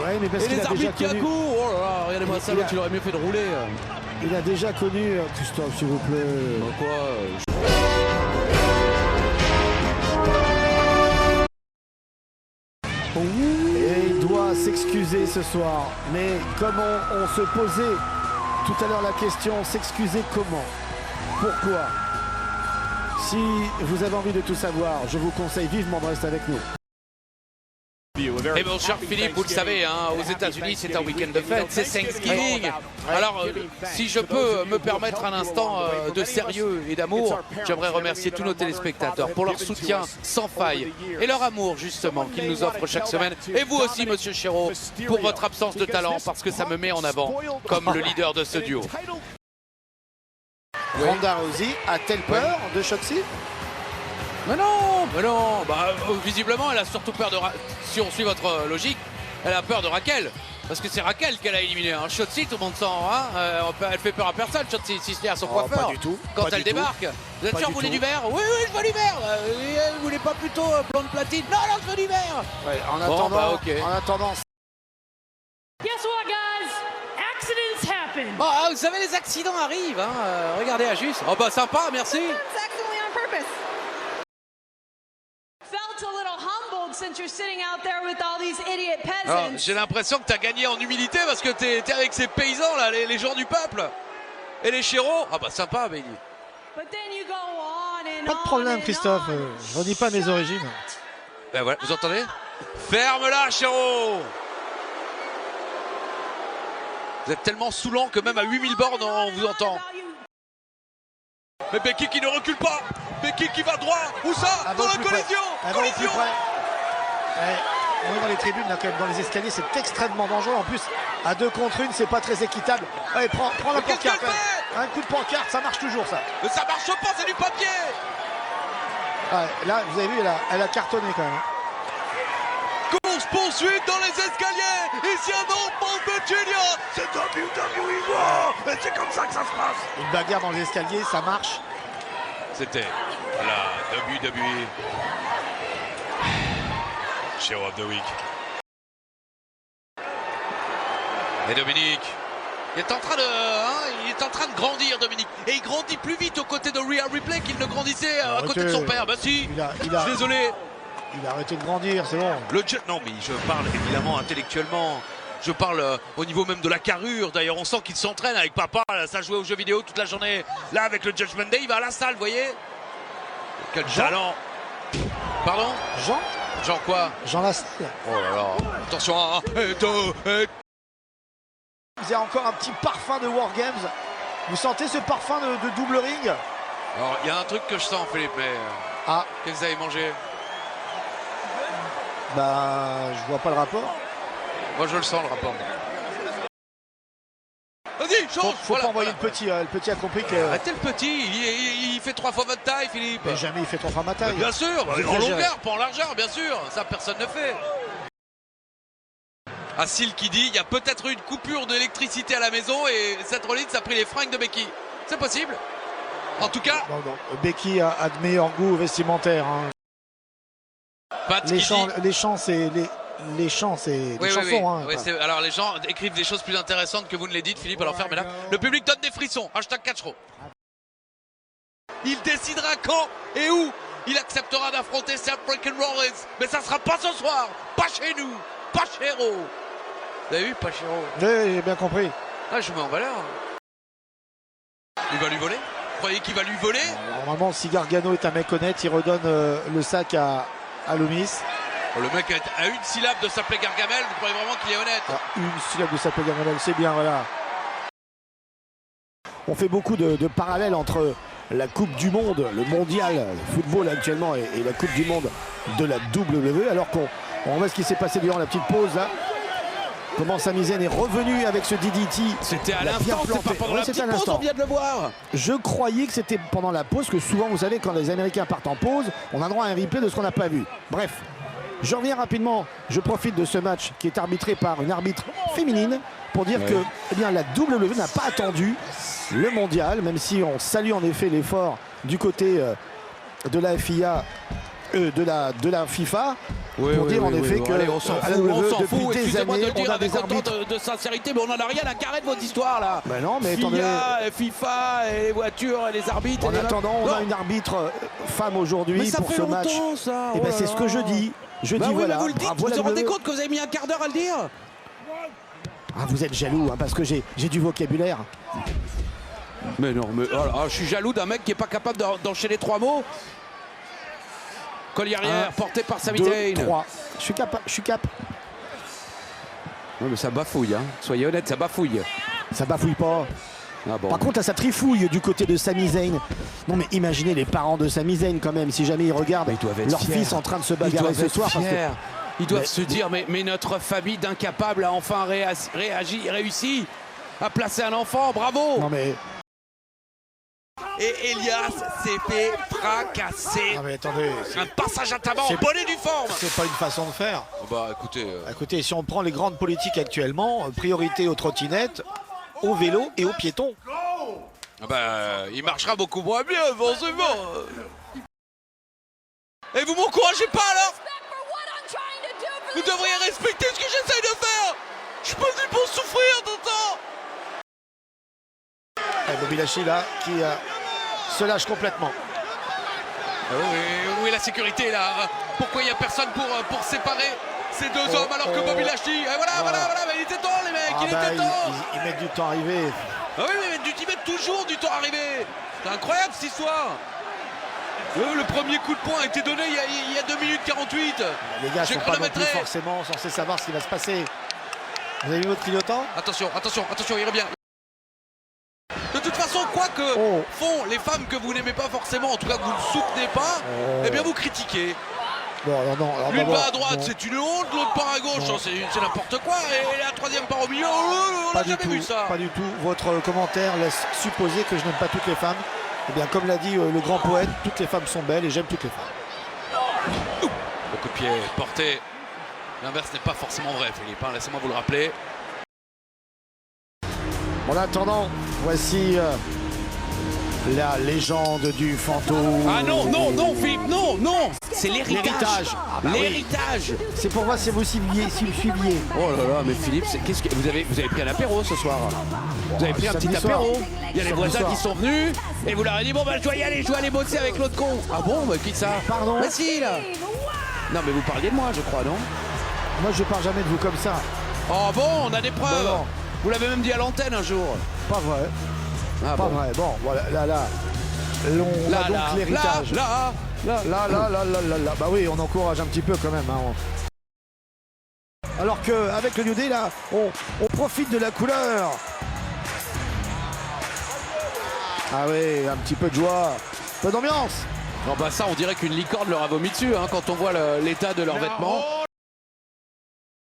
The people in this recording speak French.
Ouais, mais parce Et qu'il les a déjà arbitres qui connu... accourent. Oh là là, regardez-moi ça, l'autre il aurait mieux fait de rouler. Il a déjà connu, Christophe, s'il vous plaît. Bah quoi Et il doit s'excuser ce soir. Mais comme on se posait tout à l'heure la question, s'excuser comment? Pourquoi? Si vous avez envie de tout savoir, je vous conseille vivement de rester avec nous. Et mon cher Philippe, vous le savez, hein, aux États-Unis c'est un week-end de fête, c'est Thanksgiving. Alors, si je peux me permettre un instant de sérieux et d'amour, j'aimerais remercier tous nos téléspectateurs pour leur soutien sans faille et leur amour justement qu'ils nous offrent chaque semaine. Et vous aussi, Monsieur Chéreau, pour votre absence de talent, parce que ça me met en avant comme le leader de ce duo. Ronda Rousey a-t-elle peur de Shotzi? Mais non, bah, visiblement elle a surtout peur de si on suit votre logique, elle a peur de Raquel. Parce que c'est Raquel qu'elle a éliminé. Hein. Shotzi, tout le monde sent, hein, elle fait peur à personne, Shotzi, si ce n'est à son coiffeur. Pas du tout. Quand pas elle du débarque. tout. Vous êtes Pas sûr, du vous voulez tout. du vert? Oui, je veux du vert. Vous voulez pas plutôt blonde platine? Non, je veux du vert. Ouais, en Bon, attendant, bah, ok. en attendant. Guess what, guys? Accidents happen. Oh, vous savez, les accidents arrivent. Hein. Regardez, Ajus. Oh bah sympa, merci. It's accidentally on purpose. Felt a little humbled since you're sitting out there with all these idiot peasants. J'ai l'impression que tu as gagné en humilité parce que t'es avec ces paysans là, les gens du peuple. Et les chéros. Ah bah sympa, Bailey. But then you go on and Pas de problème, Christophe. Je redis pas mes origines. Ben voilà, vous entendez? Ferme-la, chéro. Vous êtes tellement saoulant que même à 8000 bornes, on vous entend. Mais Becky qui ne recule pas. Becky qui va droit. Où ça? Dans la collision. Collision. On est dans les tribunes, là, quand même, dans les escaliers, c'est extrêmement dangereux. En plus, à 2 contre 1, c'est pas très équitable. Allez, prends la qu'est-ce pancarte. qu'elle fait? Un coup de pancarte, ça marche toujours, ça. Mais ça marche pas, c'est du papier. Ouais, là, vous avez vu, elle a cartonné quand même. Course poursuite dans les escaliers. Ici un nom de Junior. C'est WWE. Et c'est comme ça que ça se passe. Une bagarre dans les escaliers, ça marche. C'était la WWE Show of the Week. Et Dominique, il est en train de grandir, Dominique. Et il grandit plus vite aux côtés de Rhea Ripley qu'il ne grandissait à côté de son père. Bah si, je suis désolé. Il a arrêté de grandir, c'est bon. Non, mais je parle évidemment intellectuellement. Je parle au niveau même de la carrure. D'ailleurs, on sent qu'il s'entraîne avec papa. Ça jouait aux jeux vidéo toute la journée. Là, avec le Judgment Day, il va à la salle, vous voyez. Quel talent. Pardon? Jean quoi? Jean Lassalle. Oh là là. Attention, hein. Vous avez encore un petit parfum de Wargames. Vous sentez ce parfum de double ring? Alors, il y a un truc que je sens, Philippe, mais... Ah. Qu'est-ce que vous avez mangé? Bah, je vois pas le rapport. Moi, je le sens, le rapport. Vas-y, change. Faut pas envoyer le petit a compris que... Arrêtez le petit, il fait 3 fois votre taille, Philippe. Mais jamais il fait 3 fois ma taille. Bien sûr, en longueur, pas en largeur, bien sûr. Ça, personne ne fait. Assil qui dit, il y a peut-être eu une coupure d'électricité à la maison et Seth Rollins a pris les fringues de Becky. C'est possible. En tout cas... Non. Becky a de meilleurs goûts vestimentaires. Hein. Les chants, c'est des chansons. Hein, oui, alors les gens écrivent des choses plus intéressantes que vous ne les dites, Philippe. Alors fermez-la. Le public donne des frissons. #catchro. Il décidera quand et où il acceptera d'affronter Seth freaking Rollins. Mais ça sera pas ce soir. Pas chez nous. Pas chez Hero. Vous avez vu, pas chez Hero? Oui, j'ai bien compris. Ah, je mets en valeur. Il va lui voler? Vous croyez qu'il va lui voler? Normalement, si Gargano est un mec honnête, il redonne le sac à Loomis. Le mec a une syllabe de s'appeler Gargamel. Vous croyez vraiment qu'il est honnête? Une syllabe de s'appeler Gargano, c'est bien, voilà. On fait beaucoup de parallèles entre la Coupe du Monde, le mondial, le football actuellement et la Coupe du Monde de la WWE, alors qu'on voit ce qui s'est passé durant la petite pause là. Comment Sami Zayn est revenu avec ce DDT. C'était à l'instant, c'est pas pendant la petite pause, on vient de le voir. Je croyais que c'était pendant la pause, que souvent vous savez quand les Américains partent en pause, on a droit à un replay de ce qu'on n'a pas vu. Bref, je reviens rapidement, je profite de ce match qui est arbitré par une arbitre féminine pour dire que la WWE n'a pas attendu le mondial, même si on salue en effet l'effort du côté de la FIA, de la FIFA. pour dire en effet que allez, on s'en fout, depuis des excusez-moi de années, le dire on a avec des autant arbitres. de sincérité, mais on n'en a rien à carrer de votre histoire là. Ben non, mais attendez. FIA, FIFA, et les voitures, et les arbitres. En attendant, on a une arbitre femme aujourd'hui pour ce match. Ça. Et ben c'est ce que je dis. Je dis voilà. Vous le dites, vous vous rendez compte que vous avez mis un quart d'heure à le dire? Ah, vous êtes jaloux hein, parce que j'ai du vocabulaire. Mais non, mais je suis jaloux d'un mec qui est pas capable d'enchaîner 3 mots. Collier arrière, porté par Sami Zayn. 3. Je suis cap. Ouais, mais ça bafouille, hein. Soyez honnête, ça bafouille. Ça bafouille pas. Ah bon. Par contre, là, ça trifouille du côté de Sami Zayn. Non, mais imaginez les parents de Sami Zayn quand même, si jamais ils regardent leur fils en train de se bagarrer ce soir. Ils doivent se dire, mais notre famille d'incapables a enfin réussi à placer un enfant, bravo. Non mais... Et Elias s'est fait fracasser. Non mais attendez, un passage à tabac en bonnet du forme. C'est pas une façon de faire. Bah écoutez... Écoutez, si on prend les grandes politiques actuellement, priorité aux trottinettes, aux vélos et aux piétons. Il marchera beaucoup moins bien, forcément. Et vous m'encouragez pas alors? Vous devriez respecter ce que j'essaye de faire. Je suis pas venu pour souffrir tout le temps. Bobby Lashley là qui se lâche complètement. Oui, la sécurité là. Pourquoi il n'y a personne pour séparer ces deux hommes alors que Bobby Lashley... Voilà, mais il était temps les mecs, il était temps. Ils mettent du temps à arriver. Ah oui, mais ils mettent toujours du temps à arriver. C'est incroyable cette histoire. Le premier coup de poing a été donné il y a 2 minutes 48. Les gars sont pas non plus forcément censés savoir ce qui va se passer. Vous avez vu votre clignotant? Attention, il revient. De toute façon, quoi que font les femmes que vous n'aimez pas forcément, en tout cas que vous ne soutenez pas, eh bien vous critiquez. Non. L'une part à droite, c'est une honte, l'autre part à gauche, c'est n'importe quoi, et la troisième part au milieu, on n'a jamais vu ça. Pas du tout. Votre commentaire laisse supposer que je n'aime pas toutes les femmes. Eh bien, comme l'a dit le grand poète, toutes les femmes sont belles et j'aime toutes les femmes. Le coup de pied porté. L'inverse n'est pas forcément vrai, Philippe, hein, laissez-moi vous le rappeler. En attendant, voici la légende du fantôme. Ah non, Philippe, non. C'est l'héritage. L'héritage. C'est pour voir si vous suiviez. Oh là là, mais Philippe, qu'est-ce que vous avez pris un apéro ce soir? Vous avez pris un petit apéro. Il y a les voisins qui sont venus et vous leur avez dit bon je dois y aller, bosser avec l'autre con. Ah bon, mais qui ça? Pardon. Bah si là. Non mais vous parliez de moi, je crois, non? Moi je parle jamais de vous comme ça. Oh bon, on a des preuves. Non. Vous l'avez même dit à l'antenne un jour. Pas vrai. Ah pas vrai. Bon, voilà, là. On a donc l'héritage. Là. Bah oui, on encourage un petit peu quand même. Hein. Alors qu'avec le New Day, là, on profite de la couleur. Ah oui, un petit peu de joie, un peu d'ambiance. Non bah ça, on dirait qu'une licorne leur a vomi dessus hein, quand on voit l'état de leurs vêtements.